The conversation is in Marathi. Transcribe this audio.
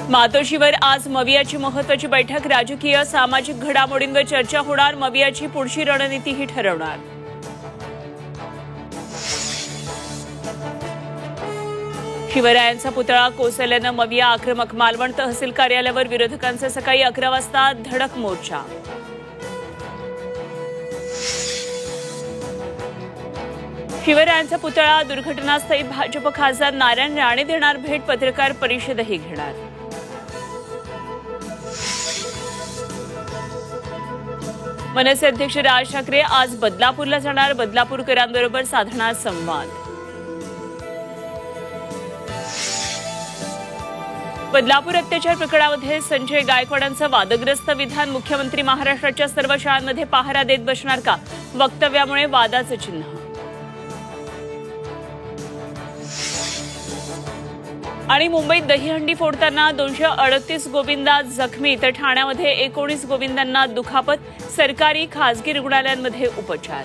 मातोश्रीवर आज मवियाची महत्त्वाची बैठक। राजकीय सामाजिक घडामोडींवर चर्चा होणार। मवियाची पुढची रणनीतीही ठरवणार। शिवरायांचा पुतळा कोसळल्यानं मविया आक्रमक। मालवण तहसील कार्यालयावर विरोधकांचा सकाळी 11 वाजता धडक मोर्चा। शिवरायांचा पुतळा दुर्घटनास्थळी भाजप खासदार नारायण राणे देणार भेट। पत्रकार परिषदही घेणार। मनसे अध्यक्ष राज ठाकरे आज बदलापूरला जाणार। बदलापूरकरांबरोबर साधणार संवाद। बदलापूर अत्याचार प्रकरणामध्ये संजय गायकवाडांचं वादग्रस्त विधान। मुख्यमंत्री महाराष्ट्राच्या सर्व शाळांमध्ये पहारा देत बसणार का? वक्तव्यामुळे वादाचं चिन्ह। आणि मुंबईत दहीहंडी फोडताना 238 गोविंदा जखमी, तर ठाण्यामध्ये 19 गोविंदांना दुखापत। सरकारी खासगी रुग्णालयांमध्ये उपचार।